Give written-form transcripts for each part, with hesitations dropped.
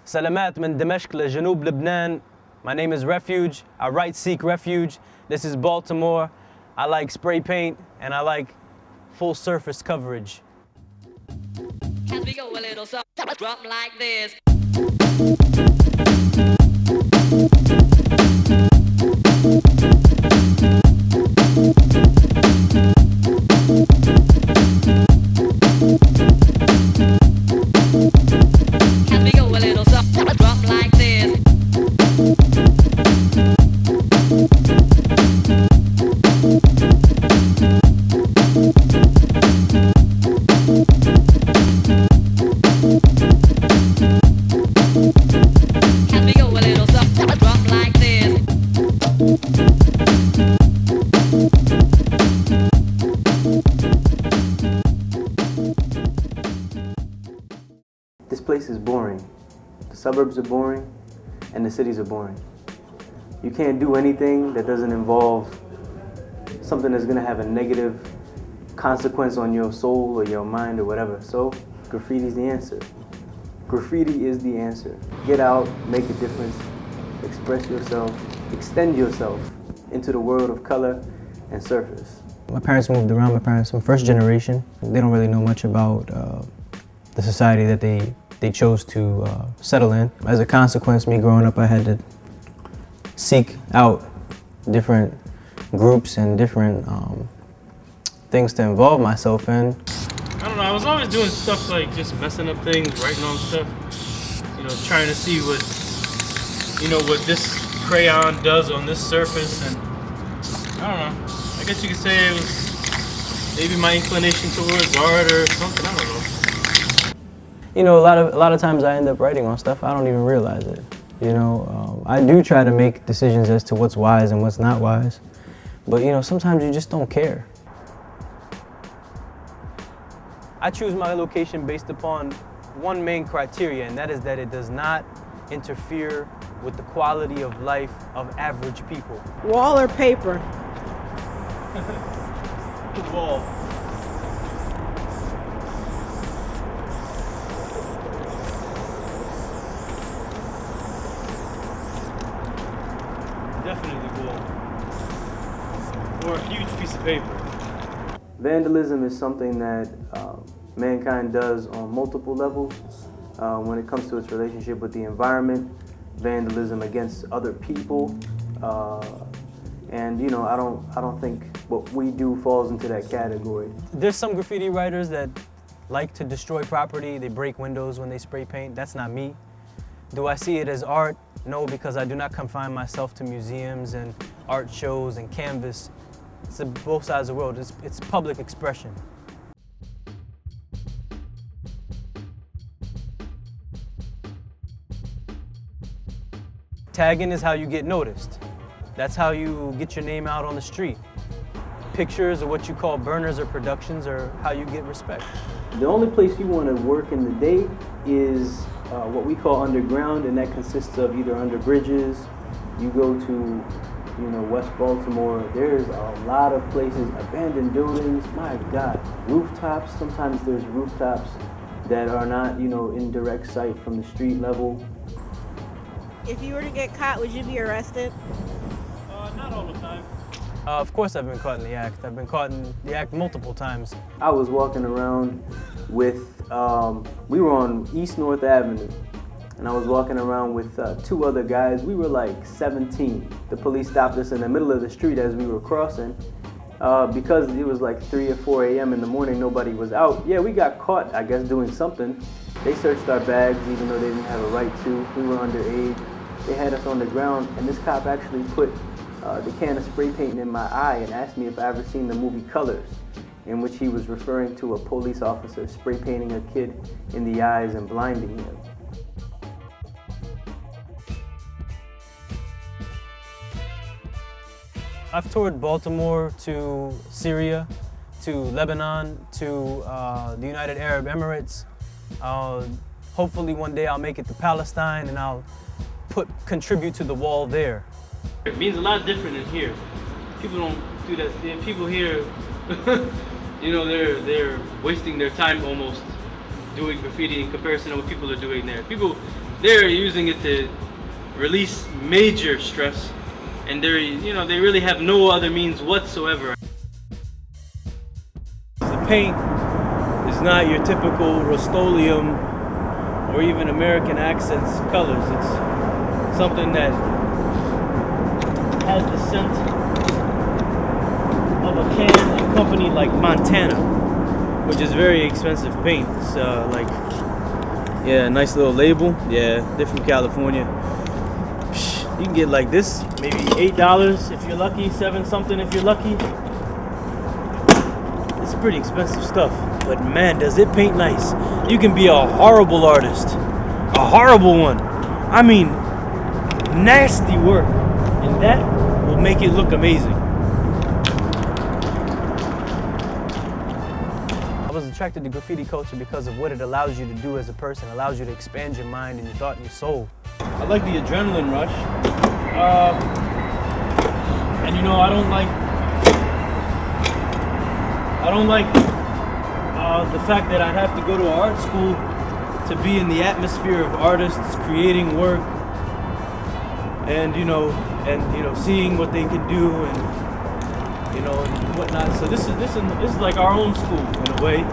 سلامات من دمشق لجنوب لبنان. My name is Refuge. I write Seek Refuge. This is Baltimore. I like spray paint and I like full surface coverage. Can we go a little soft, drop like this? Can we go a little soft, drop like this? Can we go a little soft, drop like this? This place is boring. The suburbs are boring and the cities are boring. You can't do anything that doesn't involve something that's gonna have a negative consequence on your soul or your mind or whatever. So graffiti is the answer. Graffiti is the answer. Get out, make a difference, express yourself, extend yourself into the world of color and surface. My parents moved around. My parents, I'm first generation. They don't really know much about the society that they chose to settle in. As a consequence, me growing up, I had to seek out different groups and different things to involve myself in. I don't know, I was always doing stuff like just messing up things, writing on stuff, you know, trying to see what, you know, what this crayon does on this surface, and I don't know, I guess you could say it was maybe my inclination towards art or something, I don't know. You know, a lot of times I end up writing on stuff, I don't even realize it. You know, I do try to make decisions as to what's wise and what's not wise, but you know, sometimes you just don't care. I choose my location based upon one main criteria, and that is that it does not interfere with the quality of life of average people. Wall or paper? Wall. Definitely wall. Or a huge piece of paper. Vandalism is something that mankind does on multiple levels when it comes to its relationship with the environment, vandalism against other people, and you know, I don't think what we do falls into that category. There's some graffiti writers that like to destroy property. They break windows when they spray paint. That's not me. Do I see it as art? No, because I do not confine myself to museums and art shows and canvas. It's both sides of the world. It's public expression. Tagging is how you get noticed. That's how you get your name out on the street. Pictures, or what you call burners or productions, are how you get respect. The only place you want to work in the day is what we call underground, and that consists of either under bridges. You go to, you know, West Baltimore, there's a lot of places, abandoned buildings, my God, rooftops. Sometimes there's rooftops that are not, you know, in direct sight from the street level. If you were to get caught, would you be arrested? Not all the time. Of course I've been caught in the act. I've been caught in the act multiple times. I was walking around with, we were on East North Avenue, and I was walking around with two other guys. We were like 17. The police stopped us in the middle of the street as we were crossing. Because it was like 3 or 4 a.m. in the morning, nobody was out. Yeah, we got caught, I guess, doing something. They searched our bags even though they didn't have a right to. We were underage. They had us on the ground, and this cop actually put the can of spray paint in my eye and asked me if I ever seen the movie Colors, in which he was referring to a police officer spray painting a kid in the eyes and blinding him. I've toured Baltimore to Syria, to Lebanon, to the United Arab Emirates. Hopefully one day I'll make it to Palestine and I'll contribute to the wall there. It means a lot different in here. People don't do that. People here, you know, they're wasting their time almost doing graffiti in comparison to what people are doing there. People, they're using it to release major stress, and they're, you know, they really have no other means whatsoever. The paint is not your typical Rust-Oleum or even American accents colors. It's something that has the scent of a can and company like Montana, which is very expensive paint. It's like, yeah, nice little label. Yeah, they're from California. You can get like this, maybe $8 if you're lucky, 7 something if you're lucky. It's pretty expensive stuff, but man, does it paint nice. You can be a horrible artist, a horrible one. I mean, nasty work, and that will make it look amazing. I was attracted to graffiti culture because of what it allows you to do as a person, allows you to expand your mind and your thought and your soul. I like the adrenaline rush, and you know, I don't like the fact that I'd have to go to art school to be in the atmosphere of artists creating work, and you know, seeing what they can do, and you know, and whatnot. So this is like our own school in a way.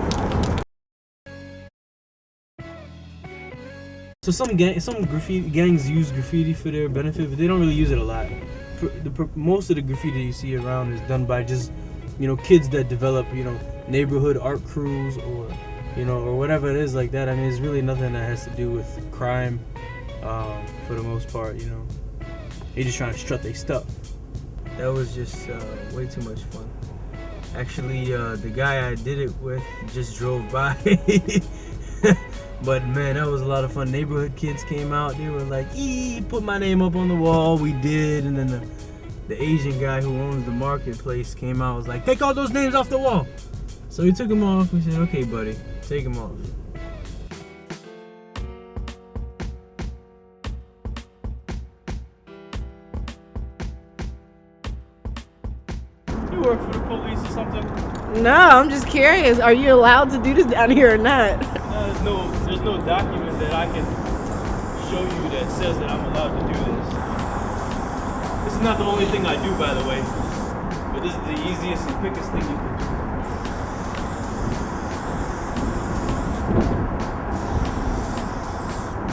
So some graffiti gangs use graffiti for their benefit, but they don't really use it a lot. Most of the graffiti you see around is done by just, you know, kids that develop, you know, neighborhood art crews, or, you know, or whatever it is like that. I mean, it's really nothing that has to do with crime, for the most part. You know, they just trying to strut their stuff. That was just way too much fun. Actually, the guy I did it with just drove by. But man, that was a lot of fun. Neighborhood kids came out. They were like, put my name up on the wall. We did. And then the Asian guy who owns the marketplace came out, was like, take all those names off the wall. So he took them off. We said, okay, buddy, take them off. You work for the police or something? No, I'm just curious. Are you allowed to do this down here or not? There's no document that I can show you that says that I'm allowed to do this. This is not the only thing I do, by the way, but this is the easiest and quickest thing you can do.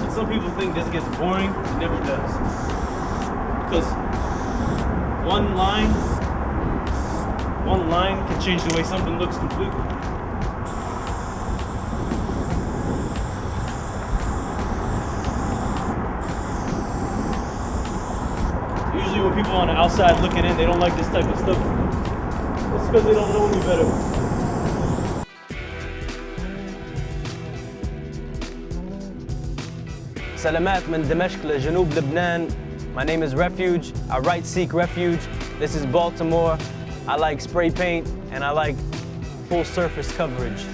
And some people think this gets boring. It never does. Because one line can change the way something looks completely. Usually when people on the outside looking in, they don't like this type of stuff. It's because they don't know any better. Salamat من دمشق لجنوب لبنان. My name is Refuge. I write Seek Refuge. This is Baltimore. I like spray paint and I like full surface coverage.